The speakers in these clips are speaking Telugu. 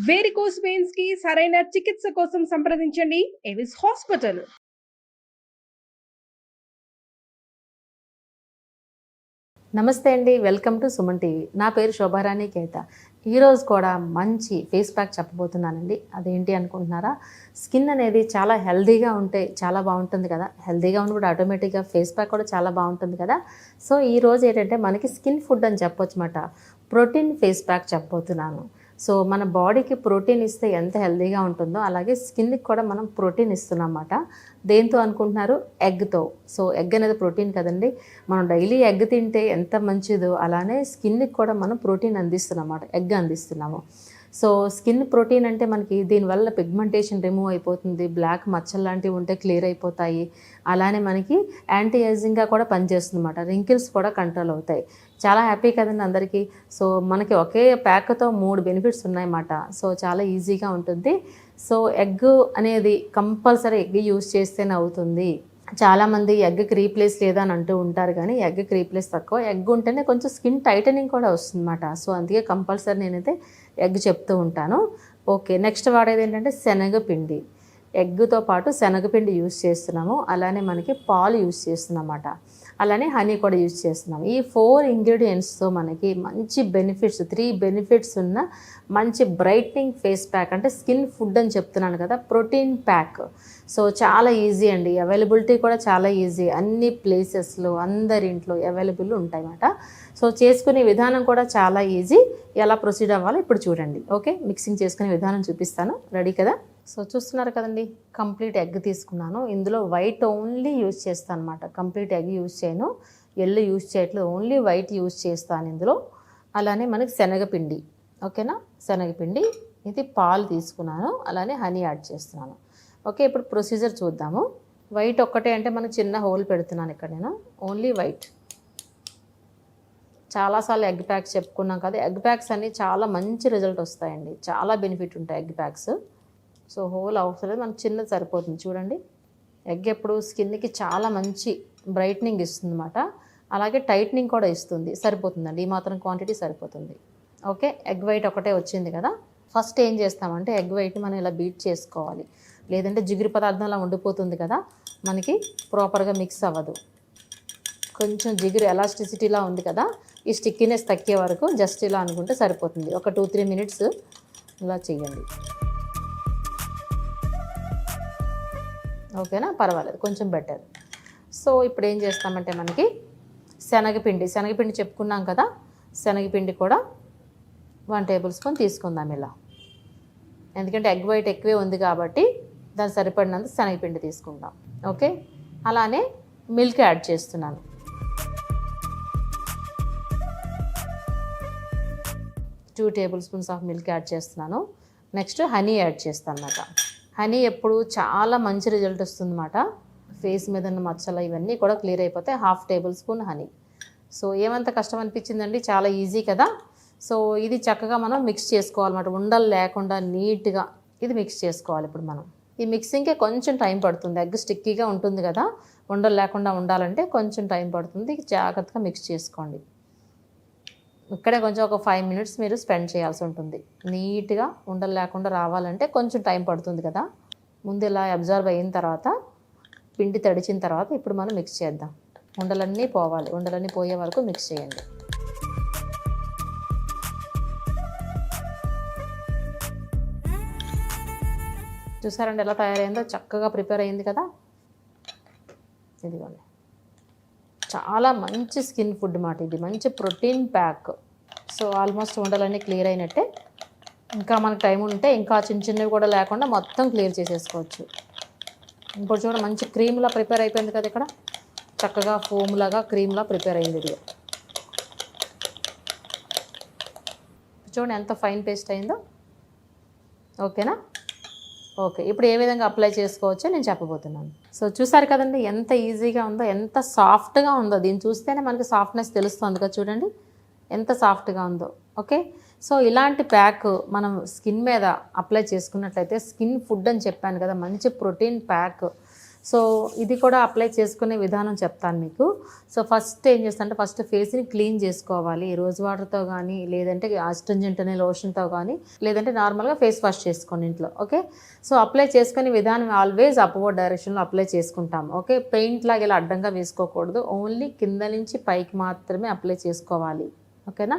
వేరికోస్ వెయిన్స్ కి సరైన చికిత్స కోసం సంప్రదించండి ఎవిస్ హాస్పిటల్. నమస్తే అండి, వెల్కమ్ టు సుమన్ టీవీ. నా పేరు శోభారాణి కేత. ఈరోజు కూడా మంచి ఫేస్ ప్యాక్ చెప్పబోతున్నానండి. అదేంటి అనుకుంటున్నారా? స్కిన్ అనేది చాలా హెల్దీగా ఉంటే చాలా బాగుంటుంది కదా. హెల్దీగా ఉన్నప్పుడు ఆటోమేటిక్గా ఫేస్ ప్యాక్ కూడా చాలా బాగుంటుంది కదా. సో ఈరోజు ఏంటంటే మనకి స్కిన్ ఫుడ్ అని చెప్పొచ్చు అన్నమాట. ప్రోటీన్ ఫేస్ ప్యాక్ చెప్పబోతున్నాను. సో మన బాడీకి ప్రోటీన్ ఇస్తే ఎంత హెల్దీగా ఉంటుందో అలాగే స్కిన్కి కూడా మనం ప్రోటీన్ ఇస్తున్నాం అన్నమాట. దేంతో అనుకుంటున్నారు? ఎగ్తో. సో ఎగ్ అనేది ప్రోటీన్ కదండి. మనం డైలీ ఎగ్ తింటే ఎంత మంచిదో అలానే స్కిన్కి కూడా మనం ప్రోటీన్ అందిస్తున్నాం అన్నమాట. ఎగ్ అందిస్తున్నాము. సో స్కిన్ ప్రోటీన్ అంటే మనకి దీనివల్ల పిగ్మెంటేషన్ రిమూవ్ అయిపోతుంది, బ్లాక్ మచ్చలు లాంటివి ఉంటే క్లియర్ అయిపోతాయి, అలానే మనకి యాంటీ ఏజింగ్గా కూడా పనిచేస్తుంది అన్నమాట. రింకిల్స్ కూడా కంట్రోల్ అవుతాయి. చాలా హ్యాపీ కదండి అందరికీ. సో మనకి ఒకే ప్యాక్తో 3 బెనిఫిట్స్ ఉన్నాయన్నమాట. సో చాలా ఈజీగా ఉంటుంది. సో ఎగ్ అనేది కంపల్సరీ ఎగ్ యూజ్ చేస్తేనే అవుతుంది. చాలామంది ఎగ్కి రీప్లేస్ లేదా అని అంటూ ఉంటారు, కానీ ఎగ్కి రీప్లేస్ తక్కువ. ఎగ్ ఉంటేనే కొంచెం స్కిన్ టైటనింగ్ కూడా వస్తుందన్నమాట. సో అందుకే కంపల్సరీ నేనైతే ఎగ్ చెప్తూ ఉంటాను. ఓకే, నెక్స్ట్ వాడేది ఏంటంటే శనగపిండి. ఎగ్తో పాటు శనగపిండి యూజ్ చేస్తున్నాము, అలానే మనకి పాలు యూజ్ చేస్తున్నాం అన్నమాట. అలానే హనీ కూడా యూజ్ చేస్తున్నాం. ఈ 4 ఇంగ్రీడియంట్స్తో మనకి మంచి బెనిఫిట్స్, 3 బెనిఫిట్స్ ఉన్న మంచి బ్రైట్నింగ్ ఫేస్ ప్యాక్, అంటే స్కిన్ ఫుడ్ అని చెప్తున్నాను కదా, ప్రోటీన్ ప్యాక్. సో చాలా ఈజీ అండి, అవైలబిలిటీ కూడా చాలా ఈజీ. అన్ని ప్లేసెస్లో అందరింట్లో అవైలబుల్ ఉంటాయన్నమాట. సో చేసుకునే విధానం కూడా చాలా ఈజీ. ఎలా ప్రొసీడ్ అవ్వాలో ఇప్పుడు చూడండి. ఓకే, మిక్సింగ్ చేసుకునే విధానం చూపిస్తాను. రెడీ కదా? సో చూస్తున్నారు కదండి, కంప్లీట్ ఎగ్ తీసుకున్నాను. ఇందులో వైట్ ఓన్లీ యూజ్ చేస్తాను అనమాట. కంప్లీట్ ఎగ్ యూజ్ చేయను, ఎల్లు యూజ్ చేయట్లేదు, ఓన్లీ వైట్ యూజ్ చేస్తాను ఇందులో. అలానే మనకి శనగపిండి, ఓకేనా, శనగపిండి. ఇది పాలు తీసుకున్నాను, అలానే హనీ యాడ్ చేస్తున్నాను. ఓకే, ఇప్పుడు ప్రొసీజర్ చూద్దాము. వైట్ ఒక్కటే అంటే మనకు చిన్న హోల్ పెడుతున్నాను ఇక్కడ నేను, ఓన్లీ వైట్. చాలాసార్లు ఎగ్ ప్యాక్స్ చెప్పుకున్నాం కదా, ఎగ్ ప్యాక్స్ అన్నీ చాలా మంచి రిజల్ట్ వస్తాయండి, చాలా బెనిఫిట్ ఉంటాయి ఎగ్ ప్యాక్స్. సో హోల్ అవసరం లేదు, మనకు చిన్నది సరిపోతుంది. చూడండి, ఎగ్ ఎప్పుడు స్కిన్కి చాలా మంచి బ్రైట్నింగ్ ఇస్తుంది అన్నమాట, అలాగే టైట్నింగ్ కూడా ఇస్తుంది. సరిపోతుందండి, ఈ మాత్రం క్వాంటిటీ సరిపోతుంది. ఓకే, ఎగ్ వైట్ ఒకటే వచ్చింది కదా. ఫస్ట్ ఏం చేస్తామంటే ఎగ్ వైట్ని మనం ఇలా బీట్ చేసుకోవాలి, లేదంటే జిగురు పదార్థంలా ఉండిపోతుంది కదా, మనకి ప్రాపర్గా మిక్స్ అవ్వదు. కొంచెం జిగురు ఎలాస్టిసిటీలా ఉంది కదా, ఈ స్టిక్కీనెస్ తగ్గే వరకు జస్ట్ ఇలా అనుకుంటే సరిపోతుంది. ఒక 2-3 మినిట్స్ ఇలా చేయండి. ఓకేనా, పర్వాలేదు, కొంచెం బెటర్. సో ఇప్పుడు ఏం చేస్తామంటే మనకి శనగపిండి చెప్పుకున్నాం కదా, శనగపిండి కూడా 1 టేబుల్ స్పూన్ తీసుకుందాం ఇలా. ఎందుకంటే ఎగ్ వైట్ ఎక్కువే ఉంది కాబట్టి దానికి సరిపడినంత శనగపిండి తీసుకుందాం. ఓకే, అలానే మిల్క్ యాడ్ చేస్తున్నాను. 2 table spoons of milk add చేస్తున్నాను. నెక్స్ట్ హనీ యాడ్ చేస్తాను అన్నమాట. హనీ ఎప్పుడు చాలా మంచి రిజల్ట్ వస్తుంది అన్నమాట. ఫేస్ మీద ఉన్న మచ్చలు ఇవన్నీ కూడా క్లియర్ అయిపోతాయి. 1/2 టేబుల్ స్పూన్ హనీ. సో ఏమంత కష్టం అనిపించిందండి, చాలా ఈజీ కదా. సో ఇది చక్కగా మనం మిక్స్ చేసుకోవాలన్నమాట, ఉండలు లేకుండా నీట్గా ఇది మిక్స్ చేసుకోవాలి. ఇప్పుడు మనం ఈ మిక్సింగ్కే కొంచెం టైం పడుతుంది, ఎగ్ స్టిక్కీగా ఉంటుంది కదా, ఉండలు లేకుండా ఉండాలంటే కొంచెం టైం పడుతుంది. జాగ్రత్తగా మిక్స్ చేసుకోండి. ఇక్కడే కొంచెం ఒక 5 మినిట్స్ మీరు స్పెండ్ చేయాల్సి ఉంటుంది. నీట్గా ఉండలు లేకుండా రావాలంటే కొంచెం టైం పడుతుంది కదా. ముందు ఇలా అబ్జర్వ్ అయిన తర్వాత, పిండి తడిచిన తర్వాత ఇప్పుడు మనం మిక్స్ చేద్దాం. ఉండలన్నీ పోవాలి, ఉండలన్నీ పోయే వరకు మిక్స్ చేయండి. చూసారండి ఎలా తయారైందో, చక్కగా ప్రిపేర్ అయింది కదా. ఇదిగోండి, చాలా మంచి స్కిన్ ఫుడ్ మాట ఇది, మంచి ప్రోటీన్ ప్యాక్. సో ఆల్మోస్ట్ ఉండలన్నీ క్లియర్ అయినట్టే. ఇంకా మనకు టైం ఉంటే ఇంకా చిన్న చిన్నవి కూడా లేకుండా మొత్తం క్లియర్ చేసేసుకోవచ్చు. ఇప్పుడు చూడండి, మంచి క్రీమ్లా ప్రిపేర్ అయిపోయింది కదా, ఇక్కడ చక్కగా ఫోమ్ లాగా క్రీమ్లా ప్రిపేర్ అయింది ఇది. చూడండి ఎంత ఫైన్ పేస్ట్ అయిందో. ఓకేనా. ఓకే, ఇప్పుడు ఏ విధంగా అప్లై చేసుకోవచ్చో నేను చెప్పబోతున్నాను. సో చూసారు కదండి ఎంత ఈజీగా ఉందో, ఎంత సాఫ్ట్గా ఉందో. దీన్ని చూస్తేనే మనకి సాఫ్ట్నెస్ తెలుస్తుంది కదా, చూడండి ఎంత సాఫ్ట్గా ఉందో. ఓకే, సో ఇలాంటి ప్యాక్ మనం స్కిన్ మీద అప్లై చేసుకున్నట్లయితే, స్కిన్ ఫుడ్ అని చెప్పాను కదా, మంచి ప్రోటీన్ ప్యాక్. సో ఇది కూడా అప్లై చేసుకునే విధానం చెప్తాను మీకు. సో ఫస్ట్ ఏం చేస్తానంటే ఫస్ట్ ఫేస్ని క్లీన్ చేసుకోవాలి. రోజ్ వాటర్తో కానీ, లేదంటే ఆస్ట్రింజెంట్ అనే లోషన్తో కానీ, లేదంటే నార్మల్గా ఫేస్ వాష్ చేసుకోండి ఇంట్లో. ఓకే, సో అప్లై చేసుకునే విధానం ఆల్వేస్ అప్వర్డ్ డైరెక్షన్లో అప్లై చేసుకుంటాము. ఓకే, పెయింట్ లాగా ఇలా అడ్డంగా వేసుకోకూడదు, ఓన్లీ కింద నుంచి పైకి మాత్రమే అప్లై చేసుకోవాలి. ఓకేనా.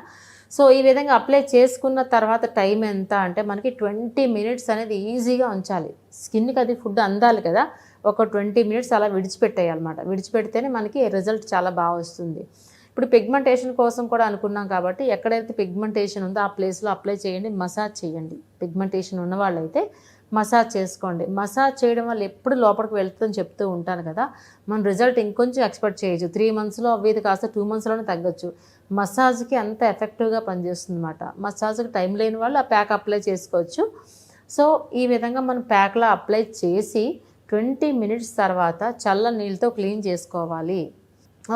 సో ఈ విధంగా అప్లై చేసుకున్న తర్వాత టైం ఎంత అంటే మనకి 20 మినిట్స్ అనేది ఈజీగా ఉంచాలి. స్కిన్కి అది ఫుడ్ అందాలి కదా, ఒక 20 మినిట్స్ అలా విడిచిపెట్టేయాలన్నమాట. విడిచిపెడితేనే మనకి రిజల్ట్ చాలా బాగా వస్తుంది. ఇప్పుడు పిగ్మెంటేషన్ కోసం కూడా అనుకున్నాం కాబట్టి ఎక్కడైతే పిగ్మెంటేషన్ ఉందో ఆ ప్లేస్లో అప్లై చేయండి, మసాజ్ చేయండి. పిగ్మెంటేషన్ ఉన్న వాళ్ళైతే మసాజ్ చేసుకోండి. మసాజ్ చేయడం వల్ల ఎప్పుడు లోపలికి వెళ్తుందని చెప్తూ ఉంటాను కదా, మన రిజల్ట్ ఇంకొంచెం ఎక్స్పెక్ట్ చేయొచ్చు. 3 మంత్స్లో అవ్వేది కాస్త 2 మంత్స్లోనే తగ్గొచ్చు. మసాజ్కి అంత ఎఫెక్టివ్గా పనిచేస్తుంది అన్నమాట. మసాజ్కి టైం లేని వాళ్ళు ఆ ప్యాక్ అప్లై చేసుకోవచ్చు. సో ఈ విధంగా మనం ప్యాక్లో అప్లై చేసి 20 మినిట్స్ తర్వాత చల్ల నీళ్ళతో క్లీన్ చేసుకోవాలి.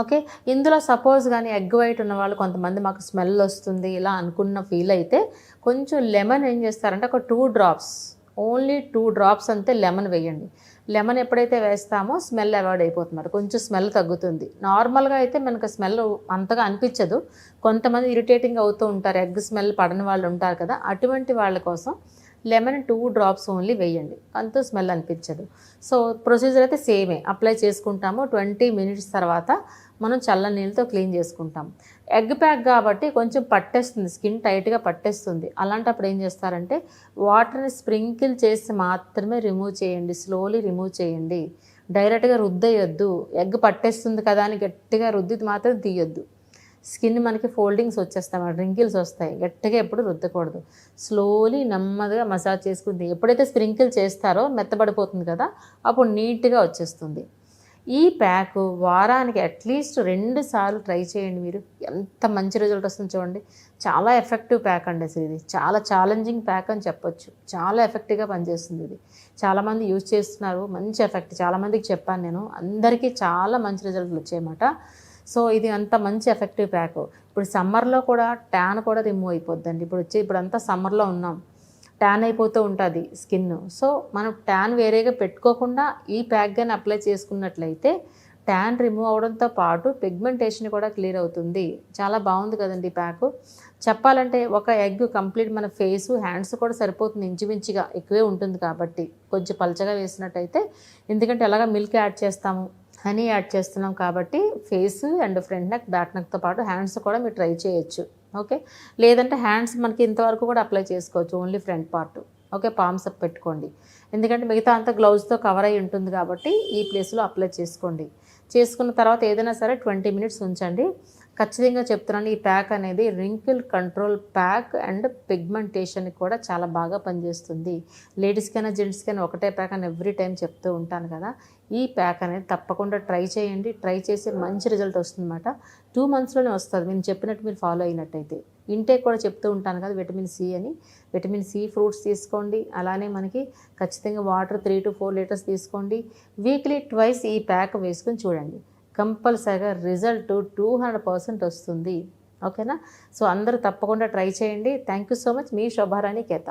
ఓకే, ఇందులో సపోజ్ కానీ ఎగ్ వైట్ ఉన్న వాళ్ళు కొంతమంది మాకు స్మెల్ వస్తుంది ఇలా అనుకున్న ఫీల్ అయితే కొంచెం లెమన్ ఏం చేస్తారంటే ఒక 2 డ్రాప్స్, ఓన్లీ 2 డ్రాప్స్ అంతే లెమన్ వేయండి. లెమన్ ఎప్పుడైతే వేస్తామో స్మెల్ అవాయిడ్ అయిపోతున్నారు, కొంచెం స్మెల్ తగ్గుతుంది. నార్మల్గా అయితే మనకు స్మెల్ అంతగా అనిపించదు. కొంతమంది ఇరిటేటింగ్ అవుతూ ఉంటారు, ఎగ్ స్మెల్ పడని వాళ్ళు ఉంటారు కదా, అటువంటి వాళ్ళ కోసం లెమన్ 2 డ్రాప్స్ ఓన్లీ వేయండి, అంత స్మెల్ అనిపించదు. సో ప్రొసీజర్ అయితే సేమే, అప్లై చేసుకుంటాము. 20 మినిట్స్ తర్వాత మనం చల్ల నీళ్ళతో క్లీన్ చేసుకుంటాం. ఎగ్ ప్యాక్ కాబట్టి కొంచెం పట్టేస్తుంది, స్కిన్ టైట్గా పట్టేస్తుంది. అలాంటప్పుడు ఏం చేస్తారంటే వాటర్ని స్ప్రింకిల్ చేసి మాత్రమే రిమూవ్ చేయండి, స్లోలీ రిమూవ్ చేయండి. డైరెక్ట్గా రుద్దేయొద్దు, ఎగ్ పట్టేస్తుంది కదా అని గట్టిగా రుద్ది మాత్రం తీయొద్దు. స్కిన్ మనకి ఫోల్డింగ్స్ వచ్చేస్తాయి, రింకిల్స్ వస్తాయి, గట్టిగా ఎప్పుడు రుద్దకూడదు. స్లోలీ నెమ్మదిగా మసాజ్ చేసుకుంది. ఎప్పుడైతే స్ప్రింకిల్ చేస్తారో మెత్తబడిపోతుంది కదా, అప్పుడు నీట్గా వచ్చేస్తుంది. ఈ ప్యాక్ వారానికి అట్లీస్ట్ 2 సార్లు ట్రై చేయండి. మీరు ఎంత మంచి రిజల్ట్ వస్తుంది చూడండి. చాలా ఎఫెక్టివ్ ప్యాక్ అండి అసలు ఇది. చాలా ఛాలెంజింగ్ ప్యాక్ అని చెప్పొచ్చు. చాలా ఎఫెక్టివ్గా పనిచేస్తుంది ఇది. చాలామంది యూజ్ చేస్తున్నారు, మంచి ఎఫెక్ట్. చాలామందికి చెప్పాను నేను, అందరికీ చాలా మంచి రిజల్ట్లు వచ్చాయన్నమాట. సో ఇది అంత మంచి ఎఫెక్టివ్ ప్యాక్. ఇప్పుడు సమ్మర్లో కూడా ట్యాన్ కూడా రిమూవ్ అయిపోద్దండి. ఇప్పుడు అంతా సమ్మర్లో ఉన్నాం, ట్యాన్ అయిపోతూ ఉంటుంది స్కిన్. సో మనం ట్యాన్ వేరేగా పెట్టుకోకుండా ఈ ప్యాక్ కానీ అప్లై చేసుకున్నట్లయితే ట్యాన్ రిమూవ్ అవడంతో పాటు పిగ్మెంటేషన్ కూడా క్లియర్ అవుతుంది. చాలా బాగుంది కదండి ఈ ప్యాక్. చెప్పాలంటే ఒక ఎగ్ కంప్లీట్ మన ఫేసు హ్యాండ్స్ కూడా సరిపోతుంది, ఇంచుమించుగా ఎక్కువే ఉంటుంది కాబట్టి. కొంచెం పలచగా వేసినట్టయితే, ఎందుకంటే ఎలాగ మిల్క్ యాడ్ చేస్తాము, హనీ యాడ్ చేస్తున్నాం కాబట్టి face and front neck back నెక్తో పాటు హ్యాండ్స్ కూడా మీరు ట్రై చేయొచ్చు. ఓకే, లేదంటే హ్యాండ్స్ మనకి ఇంతవరకు కూడా అప్లై చేసుకోవచ్చు, only front part. Okay, palms up పెట్టుకోండి, ఎందుకంటే మిగతా అంతా గ్లౌజ్తో కవర్ అయి ఉంటుంది కాబట్టి ఈ ప్లేస్లో అప్లై చేసుకోండి. చేసుకున్న తర్వాత ఏదైనా సరే 20 మినిట్స్ ఉంచండి. ఖచ్చితంగా చెప్తున్నాను, ఈ ప్యాక్ అనేది రింకిల్ కంట్రోల్ ప్యాక్ అండ్ పిగ్మెంటేషన్కి కూడా చాలా బాగా పనిచేస్తుంది. లేడీస్కైనా జెంట్స్కైనా ఒకటే ప్యాక్ అని ఎవ్రీ టైం చెప్తూ ఉంటాను కదా. ఈ ప్యాక్ అనేది తప్పకుండా ట్రై చేయండి. ట్రై చేసి మంచి రిజల్ట్ వస్తుందన్నమాట. 2 మంత్స్లోనే వస్తుంది నేను చెప్పినట్టు మీరు ఫాలో అయినట్టయితే. ఇంటేక్ కూడా చెప్తూ ఉంటాను కదా, విటమిన్ సి అని. విటమిన్ సి ఫ్రూట్స్ తీసుకోండి, అలానే మనకి ఖచ్చితంగా వాటర్ 3 to 4 లీటర్స్ తీసుకోండి. వీక్లీ ట్వైస్ ఈ ప్యాక్ వేసుకొని చూడండి, కంపల్సరిగా రిజల్ట్ 200% వస్తుంది. ఓకేనా. సో అందరూ తప్పకుండా ట్రై చేయండి. Thank you so much. మీ శోభారాణి కేత.